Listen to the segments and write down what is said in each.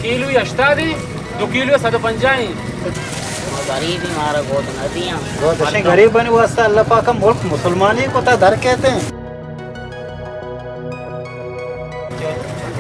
Kilo 80 2 kilo 150 गरीब ही मारा बहुत नदियाँ बहुत अच्छे गरीब बनी वास्ता अल्लाह पाक का मुल्क मुसलमानी को ता दर कहते हैं।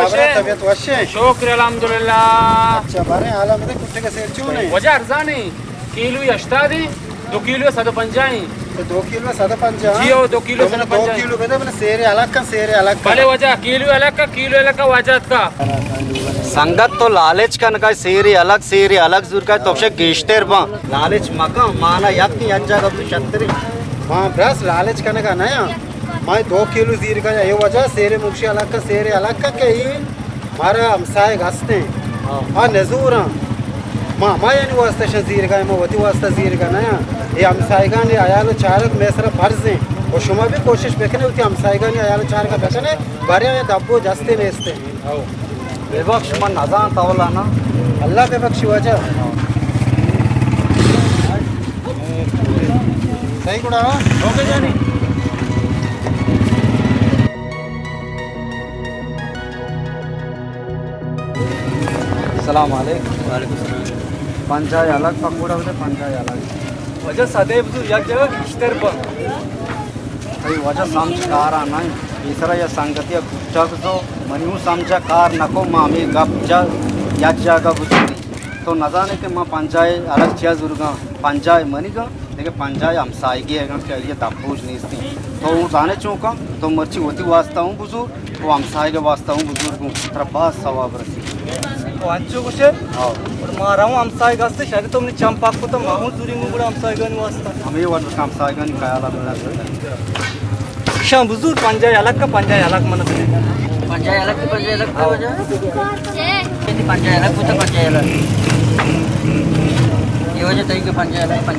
वशे तबीयत वशे शुक्र अल्हम्दुलिल्लाह अच्छा बारे आला में कुत्ते का सेर क्यों नहीं वजह अरजानी కిలో 80 2 కిలో 150 तो 2 किलो 750 जी 2 కిలో 2 150 किलो कहते मैंने सेरे अलग का भले वजह కిలో अलग का वजह का संगत तो लालच कन का सेरी अलग जुर का तो गेस्टर बा लालच मका माना यक जगह तो छतरी मां ब्रस लालच करने का नया मैं 2 किलो जीर का ये वजह सेरे मुक्षी सेरे अलग का के ही मारा हमसाए गस्ते हां नजूर मां मैं यानी वास्ता शजीर का मैं वती वास्ता जीर का नया ये हमसाएगा ने आयालो चारक मेसरा फर्ज है और शुमा भी कोशिश बेकने उती हमसाएगा ने आयालो चार का बेकने बारे में दब्बो जस्ते नेस्ते बेबख्श मन नजान तवलाना अल्लाह के बख्शी वजह सही कुड़ा ओके जानी सलाम वालेकुम पंचाय अलग पकोड़ा होते पंचाय अलग वजह सदैव तू एक जगह किस्तर पर भाई वजह समझ कार आना तीसरा या संगति गुच्चा जो मनु समझा कार नको मामी गप जा याद जागा बुझती तो न जाने के माँ पंचाय अलग चिया जुर्गा पंचाय मनी का लेकिन पंचाय हम साइगे है क्या ये तपूज नहीं थी तो वो जाने चौका तो मर्ची होती वास्ता हूँ बुजुर्ग वो हम साइगे वास्ता हूँ बुजुर्ग हूँ तेरा बात सवाब रसी तो अंचो कुछ है और मारा हूँ हम साइगे वास्ते शायद तुमने चंपाक को तो माहूँ दूरी में बड़ा हम साइगे नहीं वास्ता हमें ये वाला काम साइगे नहीं खाया ला शाम बुजुर्ग पंचाय अलग का पंचाय अलग मन पंचायत अलग की पंचायत अलग का वजह पंचायत अलग तो पंचायत अलग ये वजह तरीके पंचायत अलग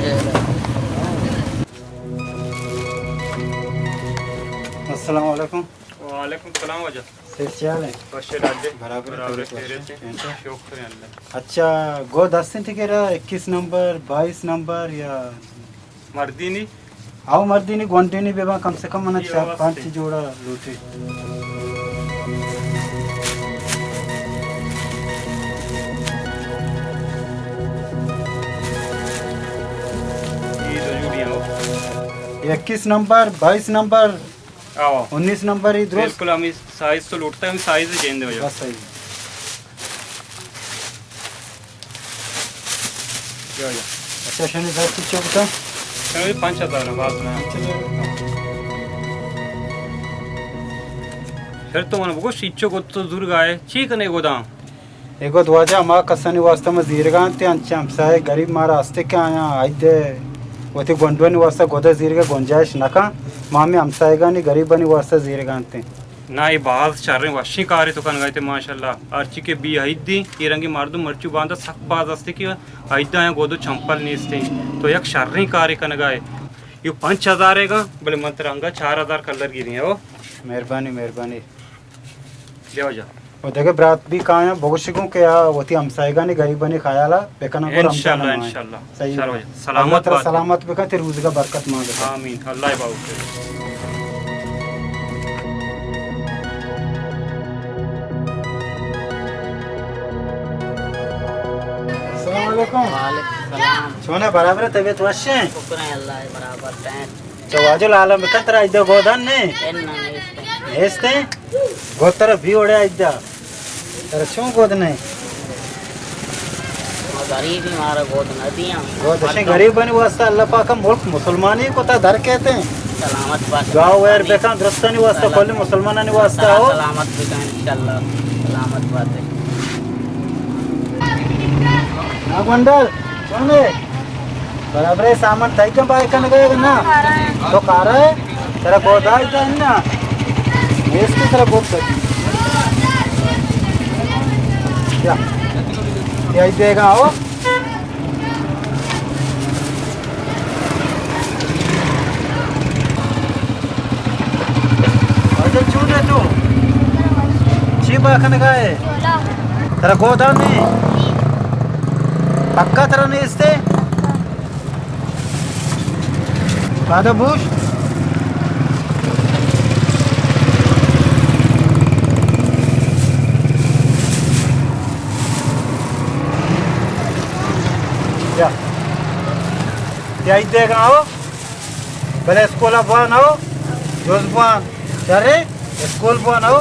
अस्सलाम वालेकुम वालेकुम सलाम वजह से चाल है वशे डाले बराबर तेरे से शुक्र अल्लाह अच्छा गो 10 दिन ठीक है 21 नंबर 22 नंबर या मर्दी नहीं आओ मर्दी नहीं घंटे नहीं बेबा कम से कम मना 4-5 जोड़ा लूटे ये तो जुड़िया हो 21 नंबर 22 नंबर आओ 19 नंबर ही दोस्त बिल्कुल हम इस साइज तो लूटते हैं हम साइज से चेंज हो जाओ बस सही क्या हो जाए अच्छा शनि 10 की चौक था चलो 5000 है बात में फिर तो मन बको शिच्चो को तो दूर गाय ठीक नहीं गोदाम एगो द्वाजा मा कसनी वास्ता में जीरगान ते अंचम साय गरीब मारा हस्ते के आया आइदे वती गोंडवनी वास्ता गोदा जीरगा गुंजाइश नका मामी हमसाएगा नहीं गरीबनी वास्ता जीरगान ते ना ये बात चल रहे वशी कार्य तो कन गए थे माशाल्लाह अर्ची के बी हईदी ये रंगी मारदू मर्चू बांधा सक बाज असते कि हईदा है गोदो चंपल नीस्ते तो एक शर्री कार्य कन गए ये 5000 है बोले मंत्र अंगा 4000 कलर गिरी है वो मेहरबानी मेहरबानी देव जा वो देखे ब्रात भी कहाँ है भगोशिकों के यहाँ वती हमसाएगा नहीं गरीबनी खायाला बेकना को इंशाल्लाह इंशाल्लाह सही चलो है सलामत बात सलामत बेका तेरे रोज़ का बरकत मांगे आमीन अल्लाह बाबू अस्सलाम वालेकुम सलाम सोना बराबर तबीयत वश्य है शुक्र है अल्लाह बराबर टैंक चवाजो लाला में कतरा इधर गोदान ने ऐसे गोतर भी ओढ़े इधर तेरे क्यों गोद नहीं गरीब ही मारा बहुत नदियाँ बहुत अच्छे गरीब बनी वास्ता अल्लाह पाक का मुल्क मुसलमानी को ता दर कहते हैं सलामत बात गाँव वेर बेका दुरुस्तानी वास्ता कोली मुसलमानी वास्ता हो सलामत बिका इंशाल्लाह सलामत बात है ना बंडल सुन बराबर है सामान तय के बाइक करने गए ना तो खा रहा है तेरा गोदा इधर है ना इसकी तरह बहुत कर क्या देगा आओ अरे चूने तू चीपा खाने का है तेरा गोदा नहीं पक्का तरह नहीं इससे कादा बुश त्या देगा आओ भले स्कूल बुआन आओ जोस बुआन अरे स्कूल बुआन आओ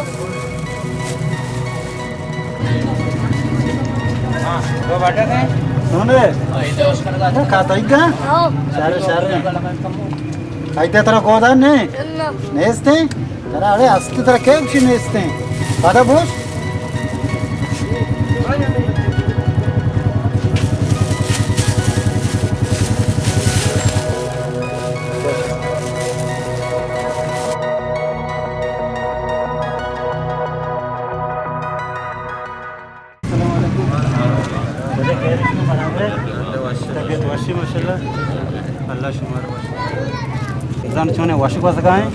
हाँ वो बाटा है सुने खाता इगा शारे అయితే తర గోదాన్ని నేస్తే తర అడే అస్తి తర కేక్ చి నేస్తే పద బోస్ तबीयत वशी माशाल्लाह अल्लाह शुमार एग्जाम छोने वाशिक बसगाएं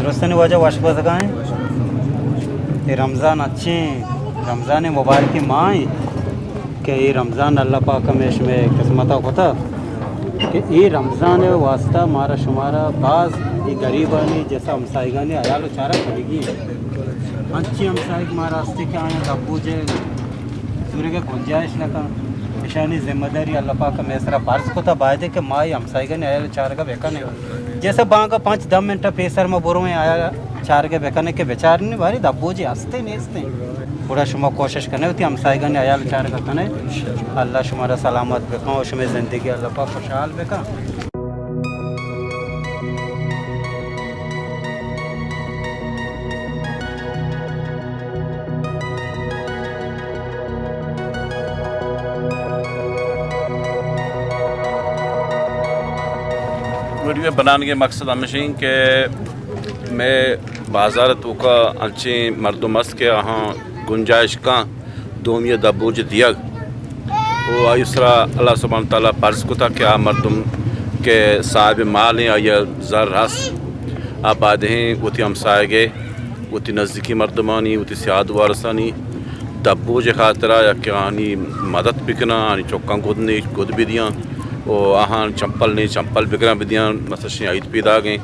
दुरुस्तनी वजह वाशिक बसगाएं ये रमज़ान अच्छे रमज़ान मुबारक माए कि ये रमज़ान अल्लाह पाक में इसमें किस्मत होता कि ये रमज़ान वास्ता मारा शुमारा बाज ये गरीबानी जैसा हमसाईगानी अयाल चारा पड़ेगी अच्छी हमसाई मारा हस्ती के आए दब्बू जे सूर्य के गुंजाइश लगा निशानी जिम्मेदारी अल्लाह पाक का मैसरा फार्ज को था बायदे के माई हमसाईगानी आया चार का बेकाने जैसे बांगा 5-10 मिनट पेसर में बुरो में आया चार के बेकाने के बेचार नहीं भारी दब्बू जी हंसते नहीं हंसते पूरा शुमा कोशिश करने होती हमसाईगानी आया चार का कने अल्लाह शुमारा सलामत बेका उसमें ज़िंदगी अल्लाह पाक खुशहाल बेका वीडियो बनाने के मकसद हमेशा कि मैं बाजार तो का अच्छे मर्दम मस्त के यहाँ गुंजाइश का दोमिया दबूज दिया वो आयुसरा अल्लाह सुब्हान ताला फर्ज को था कि आ मर्दम के साहिब माल हैं या ज़र हस आबाद हैं उती हमसाए उती नज़दीकी मर्दमानी उती सियाद वारसानी दबूज खातरा या कि मदद बिकना चौका गुद भी दियाँ और आहान चंपल नहीं चंपल बिगड़ा बिदियाँ मसशी आयत पैदा गए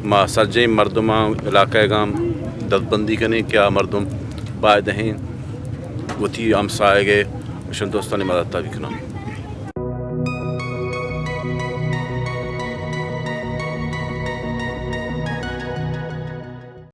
माँ सज्जे मर्दमा इलाक़े गाम दलबंदी करने क्या मर्दम बायद हैं वो थी हम साए गए दोस्तों ने मदद बिकना